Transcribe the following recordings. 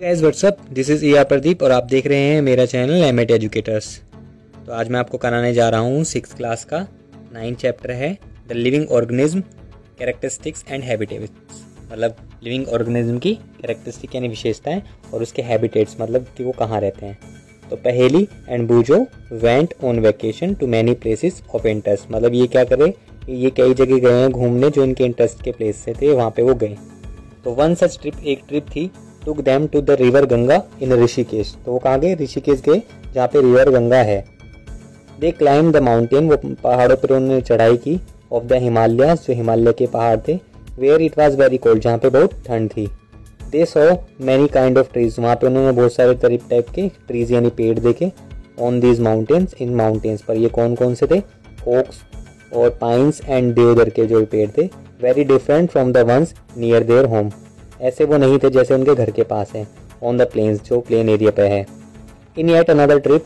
Guys what's up, this is ER Pradeep और आप देख रहे हैं मेरा चैनल एमएट एजुकेटर्स। तो आज मैं आपको कराने जा रहा हूँ 6th क्लास का 9 चैप्टर है the living organism characteristics and habitats. मतलब लिविंग ऑर्गेनिज्म की कैरेक्टरिस्टिक यानी विशेषताएं और उसके हैबिटेट्स मतलब कि वो कहाँ रहते हैं। तो Paheli and Boojho went on vacation to many places of interest. मतलब ये क्या करे कि ये कई जगह गए हैं घूमने जो इनके इंटरेस्ट के प्लेस से थे, वहाँ पे वो गए। तो वन सच ट्रिप, एक ट्रिप थी, took them to the river Ganga in Rishikesh. तो वो कहाँ गए? ऋषिकेश गए जहाँ पे रिवर गंगा है। दे क्लाइम द माउंटेन, वो पहाड़ों पर उन्होंने चढ़ाई की, ऑफ द हिमालयास, जो हिमालय के पहाड़ थे, where it was very cold, जहाँ पे बहुत ठंड थी। They saw many kind of trees, वहाँ पे उन्होंने बहुत सारे टाइप के ट्रीज यानी पेड़ देखे। On these mountains, in mountains पर, ये कौन कौन से थे? ओक्स और पाइन्स एंड देवदार के जो पेड़ थे। Very different from the ones near their home, ऐसे वो नहीं थे जैसे उनके घर के पास है। ऑन द प्लेन्स, जो प्लेन एरिया पे है। इन येट अनदर ट्रिप,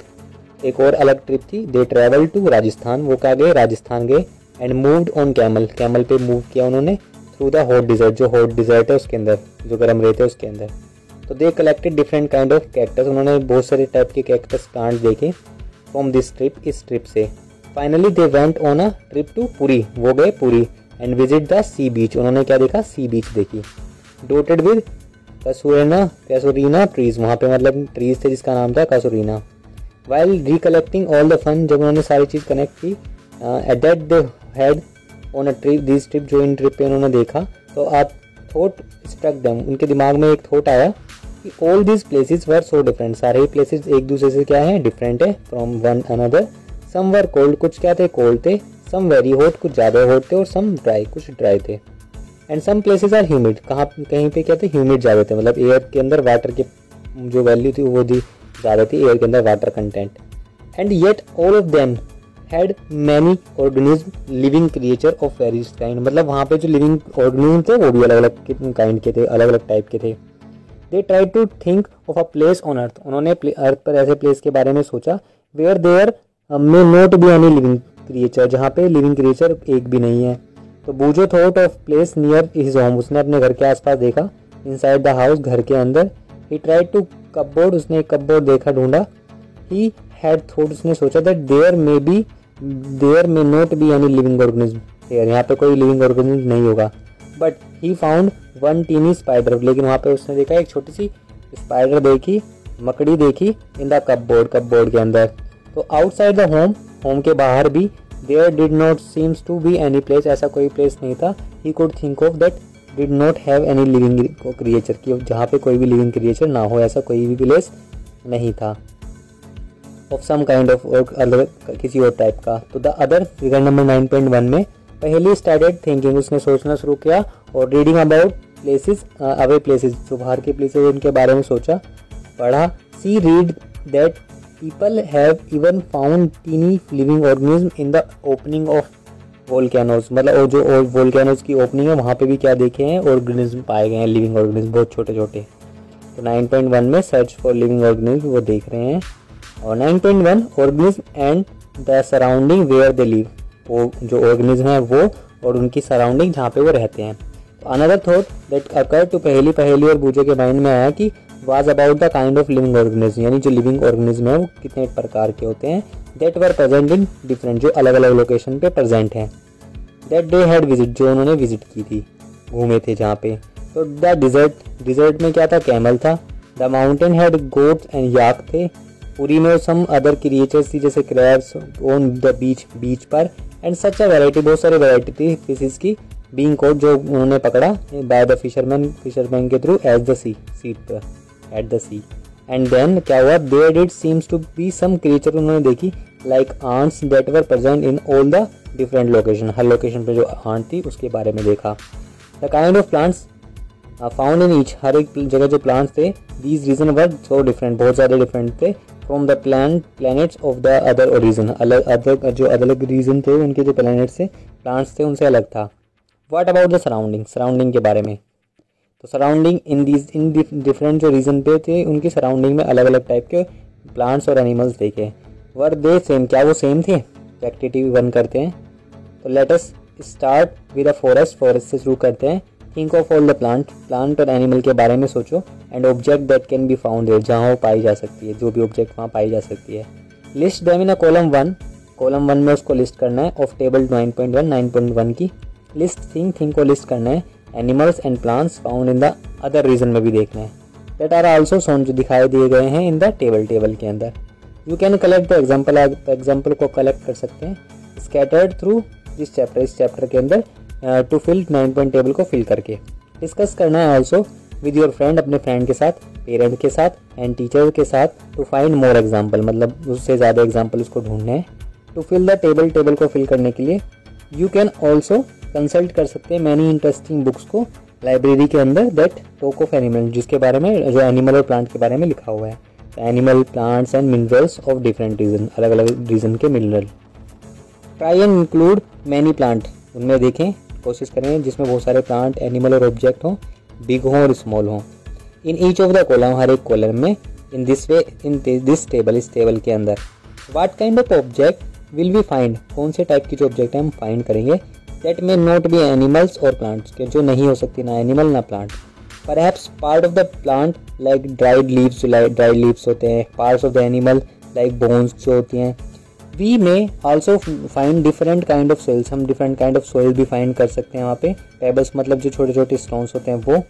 एक और अलग ट्रिप थी। दे ट्रेवल टू राजस्थान, वो कहाँ गए? राजस्थान गए। And moved on camel, camel पे मूव किया उन्होंने। थ्रू द हॉट डिजर्ट, जो हॉट डिजर्ट है उसके अंदर, जो गर्म रहते हैं उसके अंदर। तो they collected different kind of cactus, उन्होंने बहुत सारे टाइप के कैक्टस प्लांट देखे फ्रॉम दिस ट्रिप, इस ट्रिप से। Finally they went on a trip to Puri, वो गए Puri. And visit the sea beach, उन्होंने क्या देखा? सी बीच देखी। डोटेड विद कैसुरीना ट्रीज, वहाँ पे मतलब ट्रीज थे जिसका नाम था casuarina. While recollecting all the fun, जब उन्होंने सारी चीज़ कनेक्ट की, at that they had on a trip, this trip, जो इन ट्रिप पे उन्होंने देखा, तो आप थॉट स्ट्रक देम, उनके दिमाग में एक थॉट आया कि all this places were so different, सारे ही प्लेसेस एक दूसरे से क्या है? डिफरेंट है। From one another, some were cold, कुछ क्या थे? कोल्ड थे। सम वेरी हॉट, कुछ ज़्यादा हॉट थे। और सम ड्राई, कुछ ड्राई थे। And some places are humid, कहाँ कहीं पे क्या थे? ह्यूमिड ज़्यादा थे, मतलब एयर के अंदर वाटर की जो वैल्यू थी वो थी ज़्यादा थी, एयर के अंदर water content. And yet all of them had many organism living creature of various kind, मतलब वहाँ पे जो लिविंग ऑर्गेनिज्म थे वो भी अलग अलग काइंड के थे, अलग अलग टाइप के थे। They try to think of a place on earth, उन्होंने अर्थ पर ऐसे प्लेस के बारे में सोचा where there may not be any living creature, जहाँ पे लिविंग क्रिएचर एक भी नहीं है। तो बूजो thought of place near his home, उसने अपने घर के आसपास देखा। इनसाइड द हाउस, घर के अंदर। ही ट्राइड टू कपबोर्ड, उसने एक कपबोर्ड देखा, ढूंढा। ही हैड थॉट, उसने सोचा that there may not be any living organism here, यहाँ पे कोई लिविंग ऑर्गेनिज्म नहीं होगा। But he found one tiny spider, लेकिन वहाँ पे उसने देखा एक छोटी सी स्पाइडर देखी, मकड़ी देखी। इन द कपबोर्ड के अंदर। तो आउटसाइड द होम के बाहर भी, there did not seems to be any place, ऐसा कोई प्लेस नहीं था। He could think of that did not have any living creature, की जहाँ पे कोई भी लिविंग क्रिएचर ना हो, ऐसा कोई भी प्लेस नहीं था। ऑफ सम काइंड ऑफ, अलग किसी और टाइप का। तो द अदर, फिगर नंबर 9.1 में, पहले स्टार्टेड थिंकिंग, उसने सोचना शुरू किया। और reading about places away places, जो बाहर के प्लेसेस उनके बारे में सोचा, पढ़ा। She read that people have even found teeny living organism in the opening of volcanoes, मतलब जो volcanoes की ओपनिंग है वहाँ पे भी क्या देखे हैं? ऑर्गेनिज्म पाए गए हैं, लिविंग ऑर्गेनिज्म, बहुत छोटे छोटे। तो 9.1 में सर्च फॉर लिविंग ऑर्गेनिज्म वो देख रहे हैं। और 9.1 organism and the surrounding where they live, वो जो ऑर्गेनिज्म है वो और उनकी सराउंडिंग जहाँ पे वो रहते हैं। तो another thought that occur to Paheli और बूजो के माइंड में आया कि was about the kind of living organism, यानी जो लिविंग ऑर्गेनिज्म है वो कितने प्रकार के होते हैं। That were present in different, जो अलग अलग लोकेशन पे प्रेजेंट हैं। दैट डे हैड विजिट, जो उन्होंने विजिट की थी, घूमे थे जहाँ पे। तो द डिजर्ट में क्या था? कैमल था। The mountain had goats and yak थे। पुरी में सम अदर क्रिएचर्स थी, जैसे क्रैब्स ऑन द बीच पर। एंड सच अ वैरायटी, बहुत सारी वैरायटी थी फिशेस की, बीइंग कॉट, जो उन्होंने पकड़ा बाय द फिशरमैन के थ्रू एज द सीट पर, at the sea. And then क्या हुआ? There did seems to be some creature, उन्होंने देखी, like ants that were present in all the different location, हर लोकेशन पे जो आंट थी उसके बारे में देखा। The kind of plants found in each, हर एक जगह जो प्लांट्स थे, these region were so different, बहुत ज़्यादा डिफरेंट थे। From the planets of the other origin, जो अलग रीजन थे उनके जो प्लैनेट से प्लांट्स थे उनसे अलग था। व्हाट अबाउट द सराउंडिंग के बारे में। तो सराउंडिंग इन डिफरेंट जो रीजन पे थे उनकी सराउंडिंग में अलग अलग टाइप के प्लांट्स और एनिमल्स देखे। वर दे सेम, क्या वो सेम थे? एक्टिविटी 1 करते हैं। तो let us start with a forest से शुरू करते हैं। Think of all the plant और एनिमल के बारे में सोचो and object that can be found there, जहाँ वो पाई जा सकती है, जो भी ऑब्जेक्ट वहाँ पाई जा सकती है। List them in a column 1, column 1 में उसको लिस्ट करना है ऑफ टेबल 9.1 की लिस्ट थिंग को लिस्ट करना है। Animals and plants found in the other region में भी देखना है दैट आर आल्सो शोन, जो दिखाई दिए गए हैं इन द टेबल के अंदर। You can collect the example को कलेक्ट कर सकते हैं स्कैटर्ड थ्रू दिस चैप्टर, इस चैप्टर के अंदर टू फिल 9 पॉइंट टेबल को फिल करके। डिस्कस करना है ऑल्सो विद योर फ्रेंड, अपने फ्रेंड के साथ, पेरेंट के साथ एंड टीचर के साथ टू फाइंड मोर एग्जाम्पल, मतलब उससे ज़्यादा एग्जाम्पल उसको ढूंढने हैं टू फिल द टेबल को फिल करने के लिए। यू कैन ऑल्सो कंसल्ट कर सकते हैं मैनी इंटरेस्टिंग बुक्स को लाइब्रेरी के अंदर दैट टॉक ऑफ एनिमल, जिसके बारे में, जो एनिमल और प्लांट के बारे में लिखा हुआ है। Animal, plants and minerals of different region, अलग अलग रीजन के mineral. Try and include many plant, उनमें देखें, कोशिश करें जिसमें बहुत सारे प्लांट, एनिमल और ऑब्जेक्ट हों, बिग हों और स्मॉल हों। In each of the column, हर एक कॉलम में, in this way, in this table, इस टेबल के अंदर। What kind of object will we find, कौन से टाइप की जो ऑब्जेक्ट है हम फाइंड करेंगे that may not B animals और प्लांट्स, के जो नहीं हो सकती ना एनिमल ना plant. Perhaps part of the plant like dried leaves, जो ड्राइड लीव्स होते हैं, parts of the animal like bones जो होती हैं। वी में also find different kind of soils, हम डिफरेंट काइंड ऑफ सोइल भी फाइंड कर सकते हैं वहाँ पे। पेबल्स मतलब जो छोटे छोटे स्टोन्स होते हैं वो।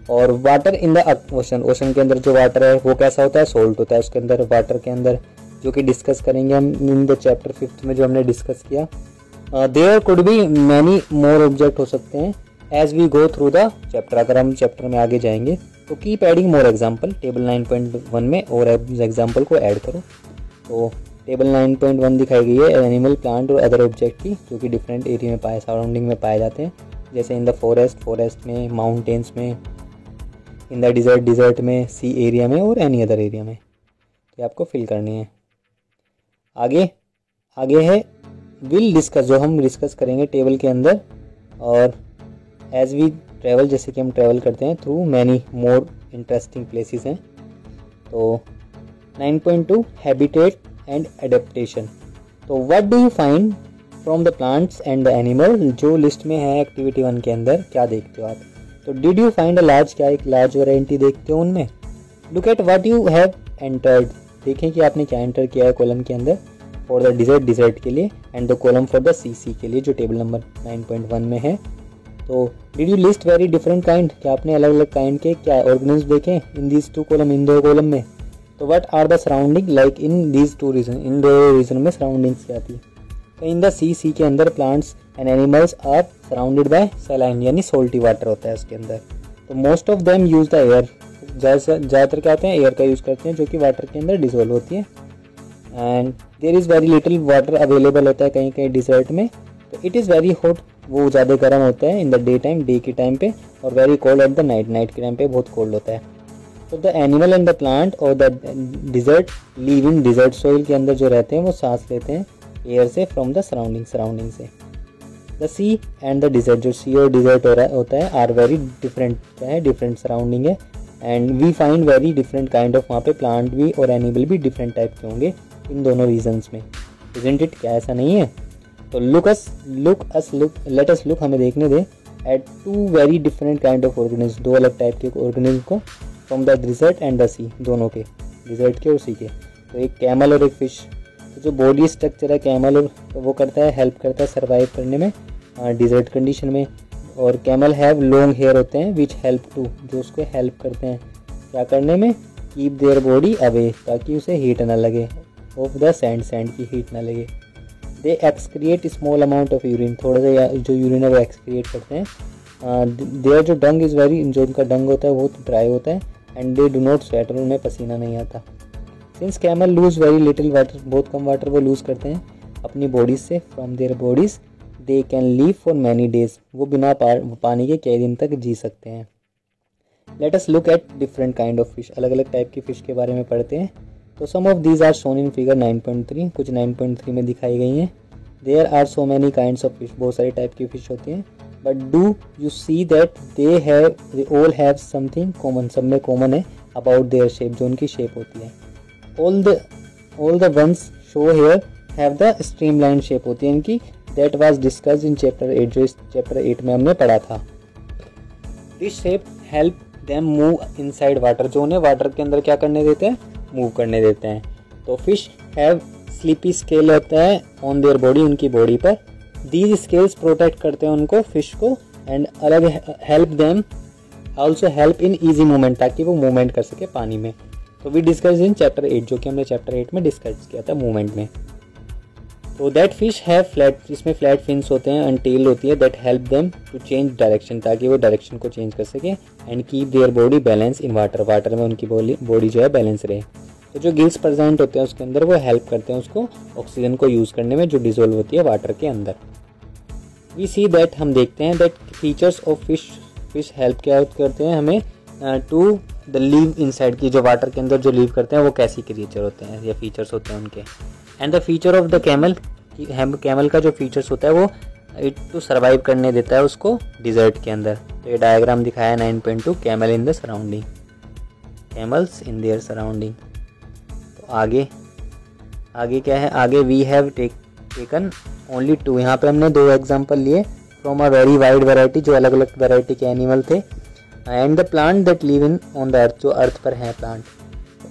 और water in the ocean, ocean के अंदर जो वाटर है वो कैसा होता है, सोल्ट होता है उसके अंदर, वाटर के अंदर, जो कि डिस्कस करेंगे हम इन द चैप्टर 5 में जो हमने डिस्कस किया। There could be many more object हो सकते हैं as we go through the chapter, अगर हम चैप्टर में आगे जाएंगे तो keep adding more example, table 9.1 में और एग्जाम्पल को ऐड करो। तो टेबल 9.1 दिखाई गई है एनिमल, प्लांट और अदर ऑब्जेक्ट की, जो कि डिफरेंट एरिया में पाए, सराउंडिंग में पाए जाते हैं, जैसे इन द फॉरेस्ट में, माउंटेन्स में, इन द डिजर्ट में, सी एरिया में और एनी अदर एरिया में। तो आपको फिल करनी है। आगे है विल डिस्कस, जो हम डिस्कस करेंगे टेबल के अंदर। और एज वी ट्रेवल, जैसे कि हम ट्रेवल करते हैं through many more interesting places हैं। तो 9.2 हैबिटेट एंड एडेप्टेशन। तो what do you find from the plants and the animal, जो लिस्ट में है एक्टिविटी 1 के अंदर, क्या देखते हो आप? तो did you find a large, क्या एक लार्ज वैरायटी देखते हो उनमें? Look at what you have entered, देखें कि आपने क्या एंटर किया है कॉलम के अंदर फॉर द डिजर्ट के लिए and the column for the sea के लिए, जो टेबल नंबर 9.1 में है। तो did you list very different kind, क्या आपने अलग अलग काइंड के क्या ऑर्गेनिज्म देखे in these 2 column, in 2 column में? तो what are the surrounding like in these 2 region, in 2 region में सराउंडिंग्स क्या थी? तो इन द सी के अंदर plants and animals are surrounded by saline, यानी सोल्टी वाटर होता है उसके अंदर। तो most of them use the air, ज़्यादातर क्या होते हैं, एयर का यूज़ करते हैं, जो कि वाटर के अंदर डिसॉल्व होती है। And there is very little water available होता है कहीं कहीं डिजर्ट में। तो इट इज़ वेरी हॉट, वो ज़्यादा गर्म होता है in the day time, day के टाइम पे, और very cold at the night के टाइम पे बहुत कोल्ड होता है। तो the animal and the plant और the desert live in desert soil के अंदर जो रहते हैं वो सांस लेते हैं एयर से फ्रॉम द सराउंडिंग से। The sea and the desert, जो सी और डिजर्ट होता है आर वेरी डिफरेंट, क्या है, डिफरेंट सराउंडिंग है। And we find very different kind of, वहाँ पे प्लांट भी और एनिमल भी डिफरेंट टाइप के होंगे इन दोनों रीजन्स में। इजंट इट, क्या ऐसा नहीं है? तो लेट अस लुक, हमें देखने दे at 2 very different kind of organism, 2 अलग टाइप के ऑर्गेनिज्म को from the desert and the sea, दोनों के, डिजर्ट के और सी के। तो एक कैमल और एक फिश। तो जो बॉडी स्ट्रक्चर है कैमल और, तो वो करता है, हेल्प करता है सर्वाइव करने में डिजर्ट कंडीशन में। और कैमल हैव लॉन्ग हेयर होते हैं विच हेल्प टू, जो उसको हेल्प करते हैं क्या करने में, कीप देयर बॉडी अवे, ताकि उसे हीट ना लगे, ऑफ द सैंड की हीट ना लगे। They excrete small amount of urine, थोड़ा सा जो यूरिन है वो एक्सक्रिएट करते हैं। देयर जो डंग इज़ वेरी, जो उनका डंग होता है वो ड्राई होता है। And they do not sweat, और उन्हें पसीना नहीं आता। Since camel lose very little water, बहुत कम वाटर वो लूज़ करते हैं अपनी बॉडीज से, from their bodies they can leave for many days, वो बिना पानी के कई दिन तक जी सकते हैं। Let us look at different kind of fish, अलग अलग टाइप की फ़िश के बारे में पढ़ते हैं। तो some of these are shown in figure 9.3, कुछ 9.3 में दिखाई गई हैं। There are so many kinds of fish, बहुत सारी टाइप की फ़िश होती हैं। But do you see that they all have something common, सब में कॉमन है अबाउट देयर शेप, जो उनकी शेप होती है। All the ones show hair have the streamline shape होती है इनकी, that was discussed in chapter 8, जो इस चैप्टर 8 में हमने पढ़ा था। This shape help them move inside water, जो उन्हें वाटर के अंदर क्या करने देते हैं, मूव करने देते हैं। तो फिश हैव स्लीपी स्केल होता है ऑन देयर बॉडी, उनकी बॉडी पर। दीज स्केल्स प्रोटेक्ट करते हैं उनको, फिश को, एंड अलग help them also help in easy movement, ताकि वो मूवमेंट कर सके पानी में। तो वी डिस्कस इन चैप्टर 8, जो कि हमने चैप्टर 8 में डिस्कस किया था मूवमेंट में। तो दैट फिश हैव फ्लैट, इसमें फ्लैट फिन्स होते हैं, अनटेल्ड होती है, that help them to change direction, ताकि वो डायरेक्शन को चेंज कर सके, and keep their body balance in water, water में उनकी बॉडी जो है बैलेंस रहे। तो जो गिल्स प्रेजेंट होते हैं उसके अंदर वो हेल्प करते हैं उसको ऑक्सीजन को यूज़ करने में, जो डिजोल्व होती है वाटर के अंदर। वी सी दैट, हम देखते हैं that features of fish help क्या करते हैं हमें टू द लिव इनसाइड, की जो वाटर के अंदर जो लिव करते हैं वो कैसी क्रिएचर होते हैं या फीचर्स होते हैं उनके। And the feature of the camel का जो फीचर्स होता है वो इट टू सर्वाइव करने देता है उसको डिजर्ट के अंदर। तो ये डायग्राम दिखाया 9.2, camel in the surrounding, camels in their surrounding. तो आगे क्या है, आगे वी हैव टेकन ओनली 2, यहाँ पे हमने 2 एग्जाम्पल लिए from a very wide variety, जो अलग अलग वैरायटी के एनिमल थे, and the plant that live in on the earth, जो अर्थ पर है plant.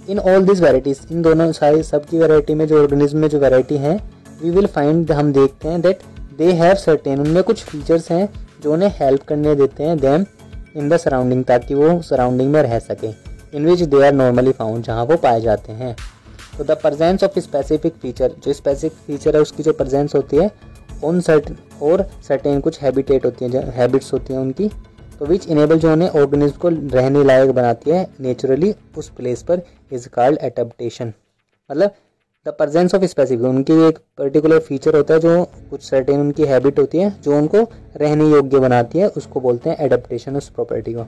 In all this varieties, इन दोनों सारी सबकी वैरायटी में, जो ऑर्गेनिज्म में जो वैरायटी है, वी विल फाइंड, हम देखते हैं दैट दे हैव सर्टेन, उनमें कुछ फीचर्स हैं जो उन्हें हेल्प करने देते हैं देम इन द सराउंडिंग, ताकि वो सराउंडिंग में रह सके, इन विच दे आर नॉर्मली फाउंड, जहाँ वो पाए जाते हैं। तो the presence of specific feature, जो स्पेसिफिक फीचर है उसकी जो प्रेजेंस होती है ऑन सर्टेन कुछ हैबिटेट होती है, हैबिट्स होती हैं उनकी, तो विच इनेबल, जो उन्हें ऑर्गेनिज्म को रहने लायक बनाती है नेचुरली उस प्लेस पर, इज कॉल्ड एडेप्टेशन। मतलब द प्रेजेंस ऑफ स्पेसिफिक, उनकी एक पर्टिकुलर फीचर होता है, जो कुछ सर्टेन उनकी हैबिट होती है जो उनको रहने योग्य बनाती है, उसको बोलते हैं एडेप्टेशन, उस प्रॉपर्टी को।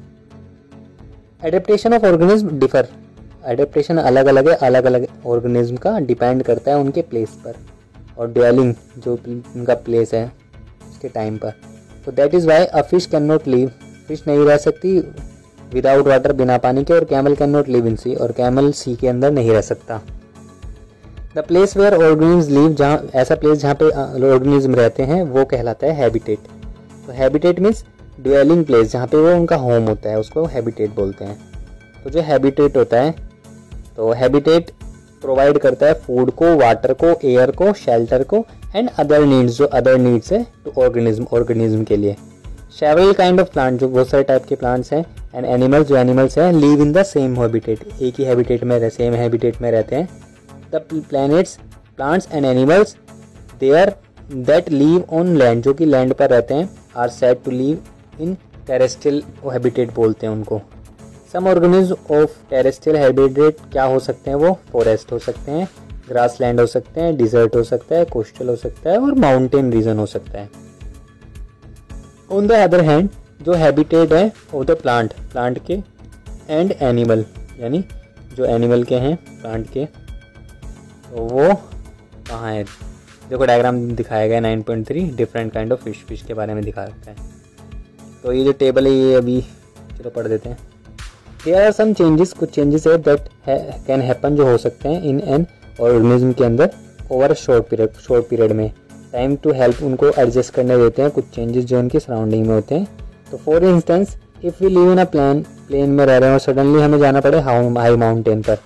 Adaptation of organism differ, adaptation अलग अलग है, अलग अलग ऑर्गेनिज्म का डिपेंड करता है उनके प्लेस पर, और ड्वेलिंग जो उनका प्लेस है उसके टाइम पर। तो that is why a fish can not live, fish नहीं रह सकती विदाउट वाटर, बिना पानी के, और camel can not live in sea, और कैमल सी के अंदर नहीं रह सकता। The place where organism live, जहाँ ऐसा प्लेस जहाँ पे ऑर्गेनिज्म रहते हैं वो कहलाता है हैबिटेट। तो हैबिटेट मीन्स ड्वेलिंग प्लेस, जहाँ पे वो उनका होम होता है, उसको हैबिटेट बोलते हैं। तो जो हैबिटेट होता है, तो हैबिटेट प्रोवाइड करता है फूड को, वाटर को, एयर को, शेल्टर को, एंड अदर नीड्स, जो अदर नीड्स है टू ऑर्गेनिज्म के लिए। सेवरल काइंड ऑफ प्लांट, जो बहुत सारे टाइप के प्लांट्स हैं, एंड एनिमल्स, जो एनिमल्स हैं, live in the same habitat, एक ही हैबिटेट में, सेम हैबिटेट में रहते हैं। The plants and animals there that live on land, जो कि लैंड पर रहते हैं, are said to live in terrestrial habitat बोलते हैं उनको। Some organism of terrestrial habitat क्या हो सकते हैं, वो फॉरेस्ट हो सकते हैं, ग्रास लैंड हो सकते हैं, डिजर्ट हो सकता है, कोस्टल हो सकता है, और माउंटेन रीजन हो सकता है। ऑन द अदर हैंड, जो हैबिटेट है ऑफ द प्लांट के, एंड एनिमल, यानी जो एनिमल के हैं प्लांट के, तो वो कहाँ है, देखो डायग्राम दिखाया गया 9.3, डिफरेंट काइंड ऑफ फिश के बारे में दिखा रखा है। तो ये जो टेबल है ये अभी चलो पढ़ देते हैं। देयर आर सम चेंजेस, कुछ चेंजेस है दैट कैन हैपन, जो हो सकते हैं इन एन ऑर्गेनिज्म के अंदर ओवर शॉर्ट पीरियड में, टाइम टू हेल्प उनको एडजस्ट करने देते हैं कुछ चेंजेस जो उनकी सराउंडिंग में होते हैं। तो for instance if we live in a plain में रह रहे हैं और सडनली हमें जाना पड़े हाई माउंटेन पर,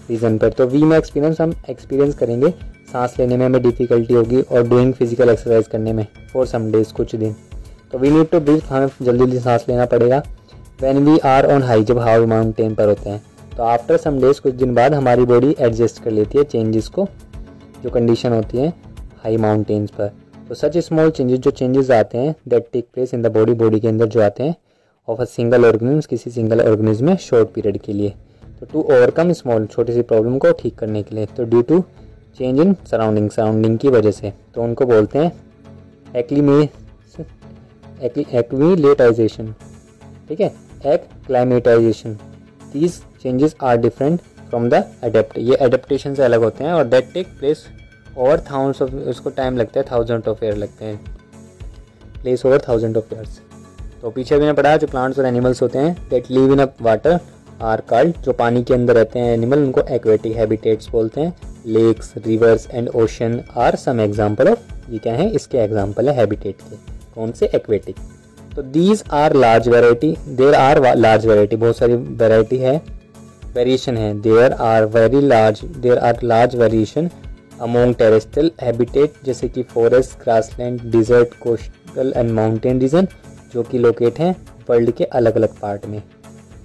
रीजन पर, तो वी में हम एक्सपीरियंस करेंगे, सांस लेने में हमें डिफिकल्टी होगी, और डूइंग फिजिकल एक्सरसाइज करने में फॉर सम डेज, कुछ दिन। तो वी नीड टू ब्रीथ, हमें जल्दी सांस लेना पड़ेगा। When we are on high, जब हाई माउंटेन पर होते हैं, तो आफ्टर सम डेज, कुछ दिन बाद हमारी बॉडी एडजस्ट कर लेती है चेंजेस को, जो कंडीशन होती है हाई माउंटेन्स पर। तो सच स्मॉल चेंजेस, जो चेंजेस आते हैं that take place in the body के अंदर जो आते हैं, ऑफ अ सिंगल ऑर्गेनिज्म, किसी सिंगल ऑर्गेनिज्म में शॉर्ट पीरियड के लिए, तो टू ओवरकम स्मॉल, छोटी सी प्रॉब्लम को ठीक करने के लिए, तो due to change in surrounding की वजह से, तो उनको बोलते हैं एक्विलेटाइजेशन, ठीक है, acclimatisation. These changes are different from the adept, ये एडेप्टेशन से अलग होते हैं, और that take place over thousands of, उसको टाइम लगता है, थाउजेंड ऑफ ईयर लगते हैं, place over thousand of years. तो पीछे भी ने पढ़ा, जो प्लांट्स और एनिमल्स होते हैं that live in a water are called, जो पानी के अंदर रहते हैं एनिमल, उनको एक्वेटिक हैबिटेट्स बोलते हैं। Lakes, rivers and ocean are some example of, ये क्या है, इसके एग्जाम्पल है हैबिटेट के, कौन से, एक्वेटिक। तो these are large variety, there are large variety, बहुत सारी वेराइटी है, वेरिएशन है। There are large variation among terrestrial habitat, जैसे कि forest, grassland, desert, coastal and mountain region, जो कि लोकेट हैं वर्ल्ड के अलग अलग पार्ट में।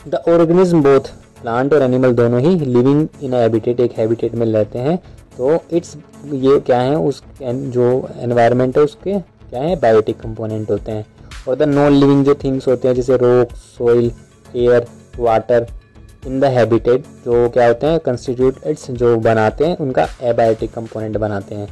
द ऑर्गेनिज्म बोथ प्लांट और एनिमल दोनों ही लिविंग इन हैबिटेट, एक हैबिटेट में रहते हैं। तो इट्स ये क्या है, उस जो एनवायरनमेंट है उसके क्या है, बायोटिक कंपोनेंट होते हैं। और द नॉन लिविंग जो थिंग्स होते हैं जैसे rock, soil, air, water in the habitat, जो क्या होते हैं, कंस्टिट्यूट्स जो बनाते हैं उनका एबायोटिक कंपोनेंट बनाते हैं।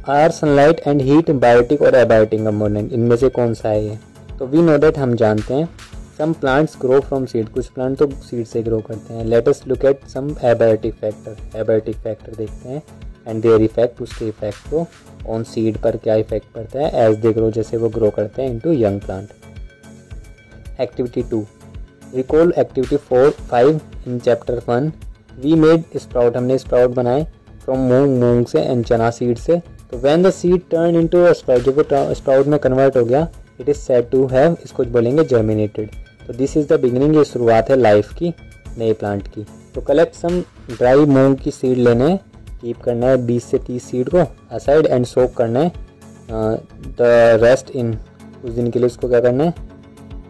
Are sunlight and heat biotic और एबायोटिक कंपोनेंट, इनमें से कौन सा है ये? तो वी नो दैट, हम जानते हैं। Some plants grow from seed, कुछ प्लांट तो सीड से ग्रो करते हैं। Let us look at some abiotic factor देखते हैं एंड देयर इफेक्ट, उसके इफेक्ट को ऑन सीड पर क्या इफेक्ट पड़ता है एज दे ग्रो, जैसे वो ग्रो करते हैं into young plant. Activity 2, recall activity 5 in chapter 1। We made sprout, हमने स्प्राउट बनाए फ्रॉम मूंग से एंड चना सीड से। तो when the seed turn into a sprout, जब वो स्प्राउट में कन्वर्ट हो गया, it is said to have, इसको बोलेंगे जर्मिनेटेड। तो दिस इज द बिगिनिंग, ये शुरुआत है लाइफ की, नए प्लांट की। तो कलेक्ट सम ड्राई मूंग की सीड लेने, कीप करना है 20 से 30 सीड को असाइड एंड सोक करना है द रेस्ट इन, कुछ दिन के लिए उसको क्या करना है,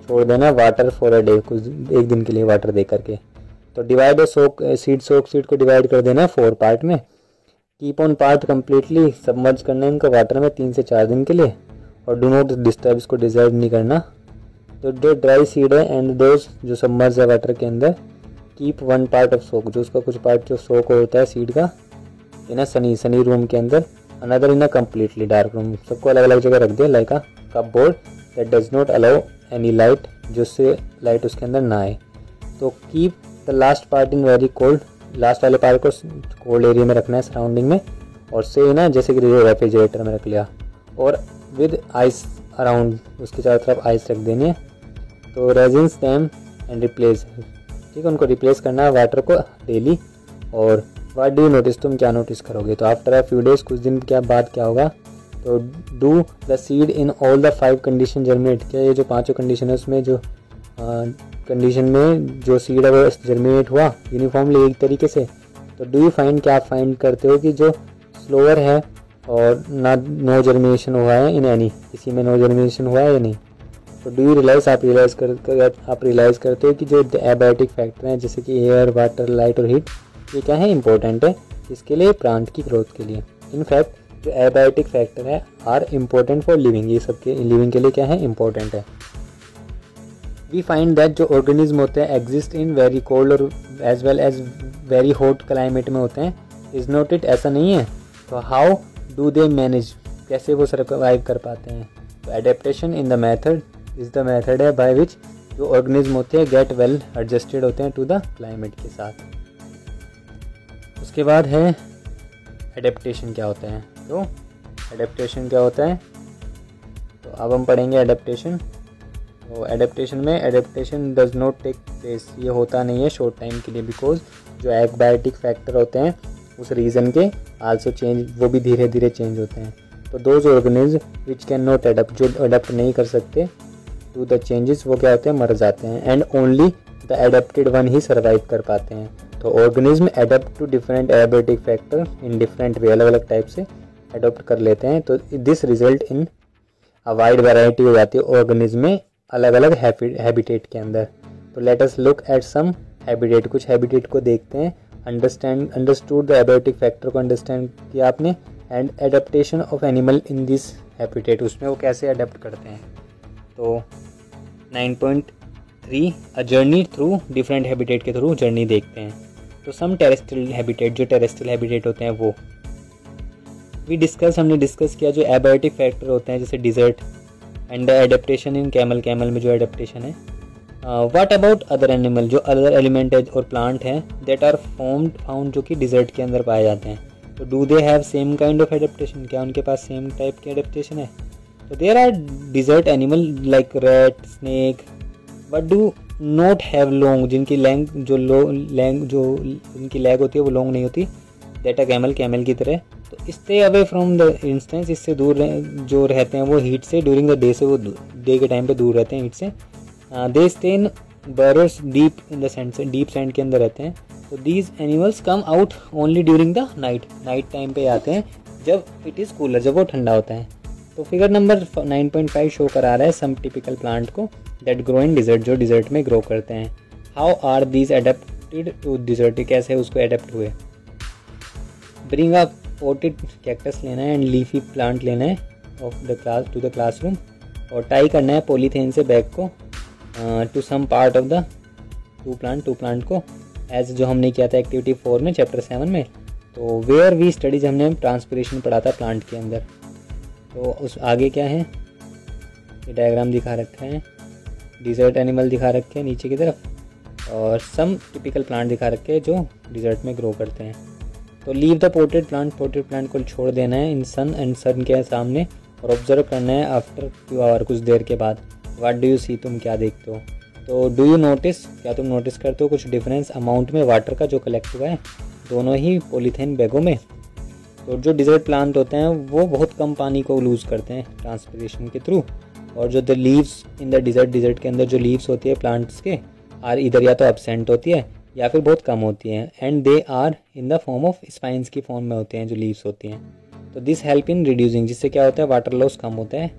छोड़ देना वाटर फॉर अ डे, कुछ एक दिन के लिए वाटर दे करके। तो डिवाइड सोक सीड को डिवाइड कर देना है 4 पार्ट में। Keep on part completely submerge करना है इनको वाटर में 3 से 4 दिन के लिए, और डू नॉट डिस्टर्ब, इसको डिजर्व नहीं करना। तो जो ड्राई सीड है एंड दोज जो सबमर्ज है वाटर के अंदर, कीप 1 पार्ट ऑफ सोक, जो उसका कुछ पार्ट जो सोक होता है सीड का, इन अ सनी रूम के अंदर, another in a completely dark room, सबको अलग अलग जगह रख दे, like a cupboard that does not allow any light, जिससे लाइट उसके अंदर ना आए। तो keep the last part in very cold, last वाले पार्ट को कोल्ड एरिया में रखना है सराउंडिंग में, और से ना जैसे कि रेफ्रिजरेटर में रख लिया, और विद आइस अराउंड, उसके चारों तरफ आइस रख देनी है। तो रेजिन्स दैम एंड रिप्लेस, ठीक है, उनको रिप्लेस करना है वाटर को डेली। और व्हाट डू यू नोटिस, तुम क्या नोटिस करोगे? तो आफ्टर अ फ्यू डेज, कुछ दिन के बाद क्या होगा, तो do the seed in all the 5 condition germinate, क्या ये जो 5 कंडीशन है उसमें जो कंडीशन में जो सीड है वो जर्मिनेट हुआ यूनिफॉर्मली एक तरीके से। तो डू यू फाइंड, क्या आप फाइंड करते हो कि जो स्लोअर है और ना नो जर्मिनेशन हुआ है इन एनी, इसी में नो जर्मिनेशन हुआ है या नहीं? तो डू यू रियलाइज, आप रियलाइज करते हो कि जो एबायोटिक फैक्टर हैं जैसे कि एयर, वाटर, लाइट और हीट, ये क्या है, इंपॉर्टेंट है इसके लिए, प्लांट की ग्रोथ के लिए। इनफैक्ट जो एबायोटिक फैक्टर है आर इम्पोर्टेंट फॉर लिविंग, ये सबके लिविंग के लिए क्या है, इंपॉर्टेंट है। वी फाइंड दैट जो ऑर्गेनिज्म होते हैं एग्जिस्ट इन वेरी कोल्ड और as well as very hot climate में होते हैं, इज नॉट इट, ऐसा नहीं है। तो हाउ डू दे मैनेज, कैसे वो सर्वाइव कर पाते हैं? तो adaptation in the method is the method है बाय विच जो ऑर्गेनिज्म होते हैं गेट वेल एडजस्टेड होते हैं टू द क्लाइमेट के साथ। उसके बाद है एडेप्टेशन क्या होता है। तो एडेप्टेशन क्या होता है, तो अब हम पढ़ेंगे एडेप्टेशन। तो एडेप्टेशन में adaptation does not take place, ये होता नहीं है शॉर्ट टाइम के लिए, बिकॉज जो एबायोटिक फैक्टर होते हैं उस रीज़न के आल्सो चेंज, वो भी धीरे धीरे चेंज होते हैं। तो those organism which can not adapt, जो अडेप्ट नहीं कर सकते टू द चेंजेस, वो क्या होते हैं, मर जाते हैं। And only the adapted one ही सर्वाइव कर पाते हैं। तो organism adapt to different abiotic factor in different way, अलग अलग टाइप से एडोप्ट कर लेते हैं। तो this result in a wide variety हो जाती है ऑर्गेनिज्म में अलग अलग हैबिटेट के अंदर। तो let us look at some habitat, कुछ हैबिटेट को देखते हैं। अंडरस्टूड द एबायोटिक फैक्टर को अंडरस्टैंड किया आपने, and adaptation of animal in this habitat, उसमें वो कैसे अडेप्ट करते हैं। तो 9.3 a journey through different habitat के थ्रू जर्नी देखते हैं। तो सम टेरेस्ट्रियल हैबिटेट, जो टेरेस्ट्रियल हैबिटेट होते हैं वो हमने डिस्कस किया। जो एबायोटिक फैक्टर होते हैं जैसे desert and adaptation in camel में जो एडेप्टेशन है। व्हाट अबाउट अदर एनिमल, जो अदर एलिमेंट है और प्लांट हैं दैट आर फाउंड जो कि डिजर्ट के अंदर पाए जाते हैं। तो do they have same kind of adaptation, क्या उनके पास सेम टाइप की एडेप्टेशन है? तो there are desert animal like rat, snake but do not have long, जिनकी जिनकी लैग होती है वो लॉन्ग नहीं होती, दैट अ कैमल की तरह तो stay away from the instance, इससे दूर जो रहते हैं वो हीट से, ड्यूरिंग द डे से, वो डे के टाइम पे दूर रहते हैं हीट से। They stay in burrows deep in the sand, से डीप सैंड के अंदर रहते हैं। तो these animals come out only during the night, night time पे आते हैं जब इट इज़ कूलर, जब वो ठंडा होता है। तो फिगर नंबर 9.5 शो करा रहा है सम टिपिकल प्लांट को दैट ग्रो इन डिजर्ट, जो डिजर्ट में ग्रो करते हैं। How are these adapted to desert, कैसे उसको एडेप्ट हुए। ब्रिंग अ पोटेड कैक्टस लेना है एंड लीफी प्लांट लेना है of the class to the classroom, और टाई करना है पॉलीथीन से बैग को to some part of the two plant को, एज जो हमने किया था एक्टिविटी 4 में चैप्टर 7 में। तो वेयर वी स्टडीज, हमने ट्रांसपिरेशन पढ़ा था प्लांट के अंदर। तो उस आगे क्या है, ये डायग्राम दिखा रखा है, डिजर्ट एनिमल दिखा रखे हैं नीचे की तरफ, और सम टिपिकल प्लांट दिखा रखे हैं जो डिजर्ट में ग्रो करते हैं। तो लीव द पोटेड प्लांट को छोड़ देना है इन सन एंड सन के सामने, और ऑब्जर्व करना है आफ्टर फ्यू आवर, कुछ देर के बाद। व्हाट डू यू सी, तुम क्या देखते हो। तो डू यू नोटिस, क्या तुम नोटिस करते हो कुछ डिफरेंस अमाउंट में वाटर का जो कलेक्ट हुआ है दोनों ही पॉलीथीन बैगों में। तो जो डिजर्ट प्लांट होते हैं वो बहुत कम पानी को लूज़ करते हैं ट्रांसपिरेशन के थ्रू, और जो the leaves in the desert के अंदर जो लीव्स होती है प्लांट्स के आर इधर या तो एब्सेंट होती है या फिर बहुत कम होती हैं, and they are in the form of spines की फॉर्म में होते हैं जो लीव्स होती हैं। तो दिस हेल्प इन रिड्यूसिंग, जिससे क्या होता है वाटर लॉस कम होता है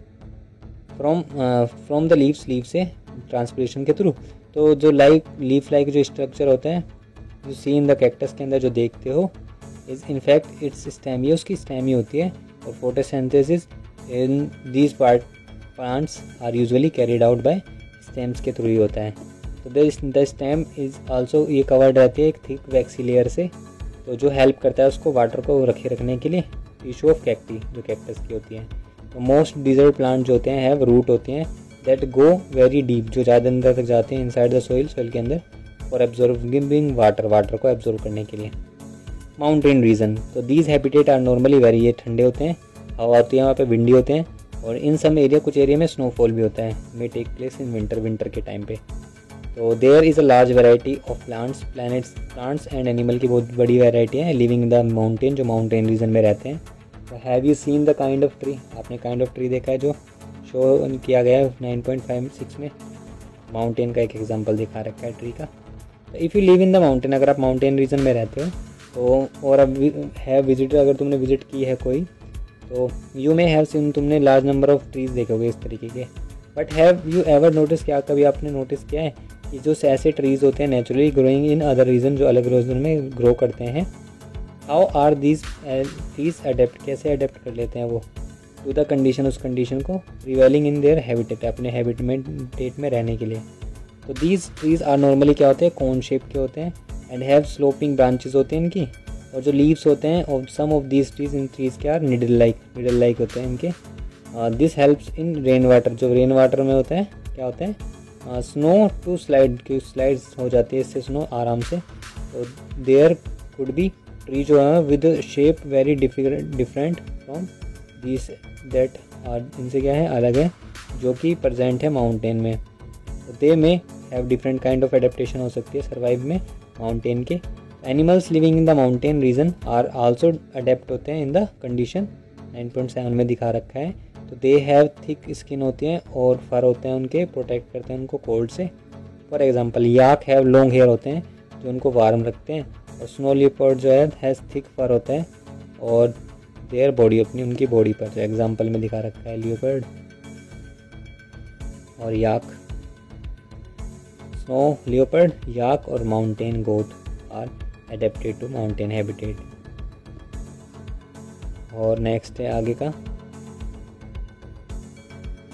फ्रॉम द लीव्स से ट्रांसपिरेशन के थ्रू। तो जो लीफ लाइक जो स्ट्रक्चर होता है जो सी इन द कैक्टस के अंदर जो देखते हो इज इनफैक्ट इट्स स्टेम, ये उसकी स्टेम ही होती है। और photosynthesis in these plants are usually carried out by stems के थ्रू ही होता है। तो द स्टेम इज आल्सो, ये कवर्ड रहती है एक थिक वैक्सी लेयर से, तो जो हेल्प करता है उसको वाटर को रखने के लिए टिश्यू ऑफ कैक्टी, जो कैक्टस की होती है। तो मोस्ट डिजर्ट प्लांट जो होते हैं हैव रूट होते हैं दैट गो वेरी डीप, जो ज़्यादा अंदर तक जाते हैं इनसाइड द सॉइल के अंदर, और एब्जॉर्बिंग वाटर को एब्जॉर्ब करने के लिए। माउंटेन रीजन, तो these habitat are normally very, ये ठंडे होते हैं, हवा होती है वहाँ पे, विंडी होते हैं, और इन सम एरिया, कुछ एरिया में स्नोफॉल भी होता है, may take place in winter के टाइम पे। तो there is a large variety of plants and animal की बहुत बड़ी वेराइटी है लिविंग इन द माउंटेन, जो माउंटेन रीजन में रहते हैं। तो have you seen the kind of tree, आपने काइंड ऑफ ट्री देखा है जो शो किया गया है 9.56 में, माउंटेन का एक एग्जांपल दिखा रखा है ट्री का। तो if you live in the mountain, अगर आप माउंटेन रीजन में रहते हो तो, और अब हैव विजिटेड, अगर तुमने विजिट की है कोई, तो यू मे हैव सीन, तुमने लार्ज नंबर ऑफ ट्रीज देखे होंगे इस तरीके के। But have you ever notice, क्या कभी आपने नोटिस किया है कि जो ऐसे ट्रीज होते हैं naturally growing in other region, जो अलग रीजन में ग्रो करते हैं, हाउ आर दीज अडेप्ट, कैसे अडेप्ट कर लेते हैं वो टू द कंडीशन, उस कंडीशन को प्रिवेलिंग इन देयर हैबिटेट, अपने हैबिटेट में रहने के लिए। तो दीज ट्रीज आर नॉर्मली क्या होते हैं, कोन शेप के होते हैं, एंड हैव स्लोपिंग ब्रांचेस होते हैं इनकी, और जो लीव्स होते हैं और सम ऑफ दीज ट्रीज, इन ट्रीज के आर निडल लाइक होते हैं इनके। This helps in rain water, जो रेन वाटर में होता है क्या होता है, स्नो टू स्लाइड, की स्लाइड्स हो जाती है इससे स्नो आराम से। तो देयर कुड बी ट्री जो है with shape very different from this that are, इनसे क्या है अलग है, जो कि प्रेजेंट है माउंटेन में। तो they may have different kind of adaptation हो सकती है सर्वाइव में माउंटेन के। Animals living in the mountain region are also adapt होते हैं इन द कंडीशन 9.7 में दिखा रखा है। तो दे हैव थिक स्किन होती हैं और फर होते हैं उनके, प्रोटेक्ट करते हैं उनको कोल्ड से। For example yak have long hair होते हैं जो उनको वार्म रखते हैं, और स्नो लियोपर्ड जो है हैज़ थिक फर होता है और देयर बॉडी, अपनी उनकी बॉडी पर, जो एग्जांपल में दिखा रखा है लियोपर्ड और याक। स्नो लियोपर्ड, याक और mountain goat are adapted to mountain habitat. और नेक्स्ट है आगे का,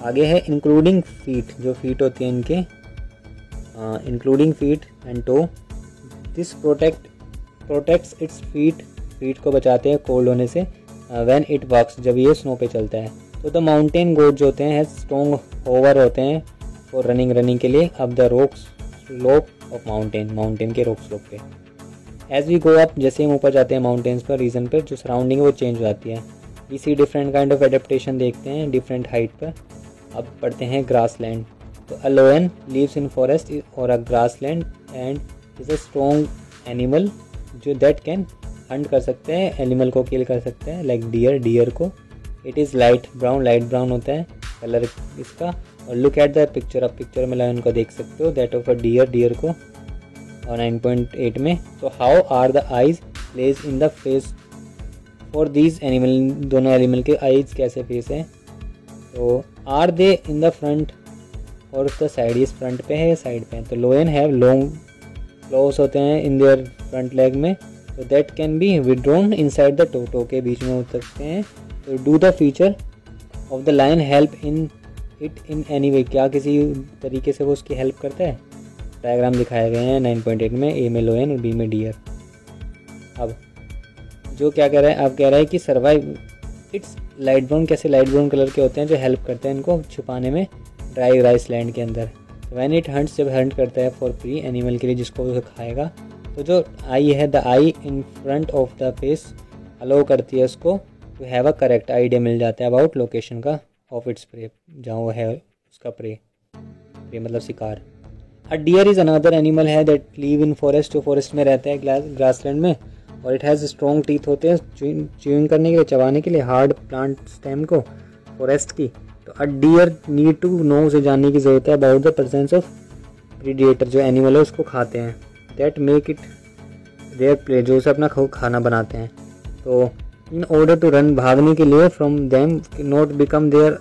आगे है इंक्लूडिंग फीट, जो फीट होती है इनके, including feet and toe. This protects its feet को बचाते हैं कोल्ड होने से व्हेन इट वॉक्स, जब ये स्नो पे चलता है। तो द माउंटेन गोट जो होते हैं स्ट्रॉन्ग होवर होते हैं फॉर रनिंग के लिए अब द रोक स्लोप ऑफ माउंटेन के रोक स्लोप पे। एज वी गो अप, जैसे हम ऊपर जाते हैं माउंटेन्स पर रीजन पर, जो सराउंडिंग है वो चेंज हो जाती है। We see different kind of adaptation देखते हैं डिफरेंट हाइट पर। अब पढ़ते हैं ग्रास लैंड। तो अ लोयन लिव्स इन फॉरेस्ट और अ grass land and is a strong animal जो दैट कैन हंट कर सकते हैं, एनिमल को किल कर सकते हैं, लाइक डियर को। इट इज़ लाइट ब्राउन होता है कलर इसका। और लुक एट द पिक्चर, आप पिक्चर में लाइन को देख सकते हो, दैट ऑफ अ डियर को। और 9.8 में, तो how are the eyes place in the face for these animal, दोनों एनिमल के आइज कैसे फेस हैं। तो are they in the front और द साइड, इस फ्रंट पे है या साइड पे है। तो लोयन हैव लॉन्ग क्लॉज होते हैं इन देयर फ्रंट लेग में, तो that can be withdrawn inside the toe के बीच में हो सकते हैं। तो do the feature of the lion help in it in any way, क्या किसी तरीके से वो उसकी हेल्प करता है। डायग्राम दिखाए गए हैं 9.8 में, ए में लोयन और बी में डियर। अब जो क्या कह रहा है, अब कह रहा है कि सर्वाइव इट्स लाइट ब्राउन, कैसे लाइट ब्राउन कलर के होते हैं जो हेल्प करते हैं इनको छुपाने में ड्राई राइस लैंड के अंदर। व्हेन इट हंट्स, जब हंट करता है फॉर प्री एनिमल के लिए जिसको वो खाएगा, तो जो आई है the eye in front of the face allow करती है उसको to have a correct idea मिल जाता है अबाउट लोकेशन का ऑफ इट्स प्रे, जहाँ वो है उसका प्रे मतलब शिकार। A deer is another animal है दैट लिव इन फॉरेस्ट, जो फॉरेस्ट में रहता है ग्रासलैंड में। और इट हैज़ स्ट्रॉन्ग टीथ होते हैं च्यूइंग करने के लिए, चबाने के लिए हार्ड प्लांट स्टेम को फॉरेस्ट की। तो a deer need to know, उसे जानने की ज़रूरत है about the presence of predator, जो एनिमल है उसको खाते हैं, that make it their play, जो उसे अपना खाना बनाते हैं। तो इन ऑर्डर टू रन, भागने के लिए, from them not become their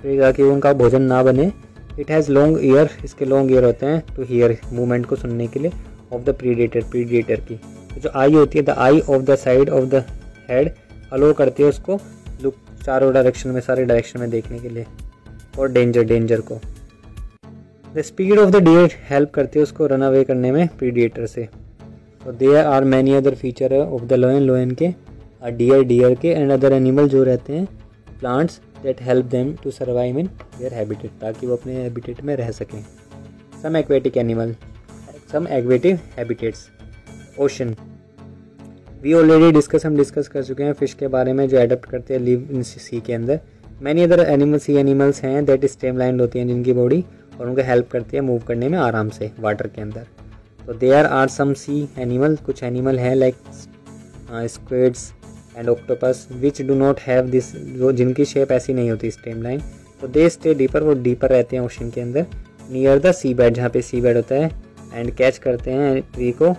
pray, ताकि उनका भोजन ना बने। इट हैज़ लॉन्ग ईयर, इसके लॉन्ग ईयर होते हैं टू हियर, मूवमेंट को सुनने के लिए, ऑफ द प्रीडेटर की। तो जो आई होती है, the eye of the side of the head allow करती है उसको लुक चारों डायरेक्शन में, सारे डायरेक्शन में देखने के लिए। और डेंजर को। The speed of the deer help करती है उसको रन अवे करने में प्रीडेटर से। तो there are many other feature of the lion के, डियर के, एंड अदर एनिमल जो रहते हैं plants that help them to survive in their habitat, ताकि वो अपने हैबिटेट में रह सकें। Some aquatic animal, some aquatic habitats. Ocean, we already हम डिस्कस कर चुके हैं फिश के बारे में, जो एडप्ट करते हैं लिव इन सी के अंदर। मैनी अदर एनिमल सी एनिमल्स हैं दैट स्टेम लाइन्ड होती हैं जिनकी बॉडी, और उनको हेल्प करती है मूव करने में आराम से वाटर के अंदर। तो there are some sea animal, कुछ एनिमल हैं like squids and octopus which do not have this, जो जिनकी शेप ऐसी नहीं होती स्टेम लाइन। तो दे स्टे डीपर, वो डीपर रहते हैं ओशन के अंदर, नियर द सी बेड, जहाँ पे सी बेड होता है, एंड कैच करते हैं ट्री को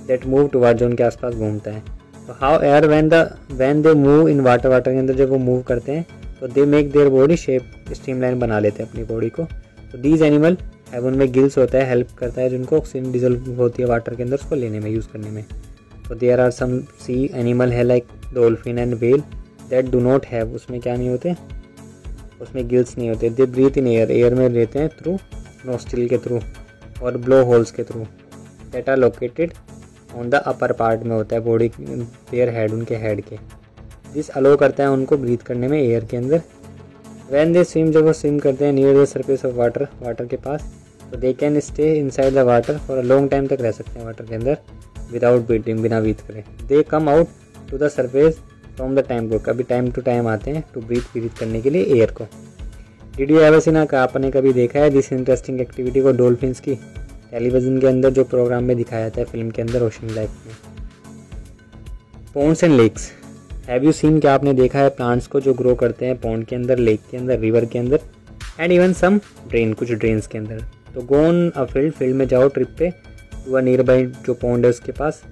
दैट मूव टुवर्ड, जो उनके आसपास घूमता है। तो how air when they move in water के अंदर जब वो मूव करते हैं, तो they make their body shape, streamline बना लेते हैं अपनी बॉडी को। तो दीज एनिमल हैव, उनमें गिल्स होता है, हेल्प करता है जिनको ऑक्सीजन डिजोल्व होती है वाटर के अंदर उसको लेने में, यूज़ करने में। तो there are some sea animal है like dolphin and whale that do not have, उसमें क्या नहीं होते, उसमें गिल्स नहीं होते। दे ब्रीथ इन एयर में रहते हैं थ्रू नोस्ट्रिल के थ्रू और ब्लो होल्स के through, that are located on the upper part में होता है बॉडी देयर हेड, उनके हेड के। दिस अलो करता है उनको ब्रीथ करने में एयर के अंदर। व्हेन दे स्विम, जब वो स्विम करते हैं near the surface of water के पास, तो they can stay inside the water for a long time तक रह सकते हैं वाटर के अंदर विदाउट ब्रीथिंग, बिना ब्रीथ करें। They come out to the surface from the time, कभी टाइम टू टाइम आते हैं टू ब्रीथ करने के लिए एयर को। डिड यू एवर सीन, आपने कभी देखा है दिस इंटरेस्टिंग एक्टिविटी को डॉल्फिन्स की, टेलीविज़न के अंदर जो प्रोग्राम में दिखाया जाता है फिल्म के अंदर ओशन लाइफ में। Ponds and lakes, have you seen, क्या आपने देखा है प्लांट्स को जो ग्रो करते हैं पॉन्ड के अंदर, लेक के अंदर, रिवर के अंदर, एंड इवन सम ड्रेन, कुछ ड्रेन्स के अंदर। तो गो ऑन अ फील्ड में जाओ ट्रिप पे, टू अ नियर बाई जो पॉन्ड है उसके पास।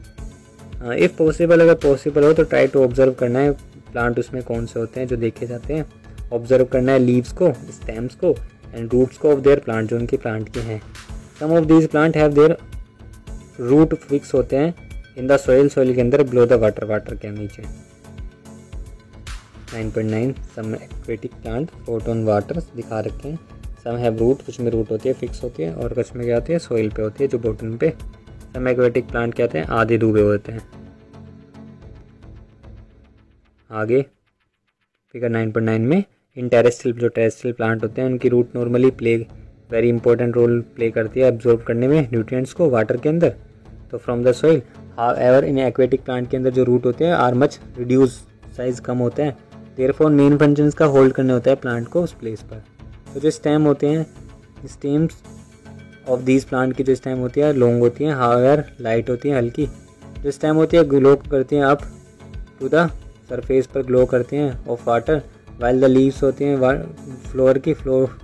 इफ़ पॉसिबल, अगर पॉसिबल हो तो ट्राई टू ऑब्जर्व करना है प्लांट उसमें कौन से होते हैं जो देखे जाते हैं। ऑब्जर्व करना है लीव्स को, स्टेम्स को, एंड रूट्स को ऑफ देयर प्लांट, जो उनके प्लांट के हैं। Some of these plant have their root fix होते हैं इन द सॉइल के अंदर, बिलो द वाटर के नीचे। 9.9 some aquatic plant float on water दिखा रखे हैं। सम हैव रूट, कुछ में रूट होती है फिक्स होती है, और कुछ में क्या होती है सॉइल पे होती है जो बॉटम पे। सम एक्वेटिक प्लांट कहते हैं आधे डूबे होते हैं। आगे फिगर 9.9 में इन टेरेस्ट्रियल, जो टेरेस्ट्रियल प्लांट होते हैं उनकी root normally play very important role play करती है एब्जॉर्ब करने में न्यूट्रिएंट्स को वाटर के अंदर, तो from the soil. However in aquatic plant के अंदर जो रूट होते हैं आर मच रिड्यूस, साइज कम होते हैं। देयरफॉर मेन फंक्शंस का होल्ड करने होता है प्लांट को उस प्लेस पर। तो जो स्टेम होते हैं, स्टेम्स ऑफ दीज प्लांट की जो स्टेम होती है लॉन्ग होती हैं, हाउएवर लाइट होती हैं, हल्की, जो स्टेम होती है ग्लो करती हैं अप टू द सरफेस पर ग्लो करते हैं of water, while the leaves होती हैं फ्लोर की फ्लोर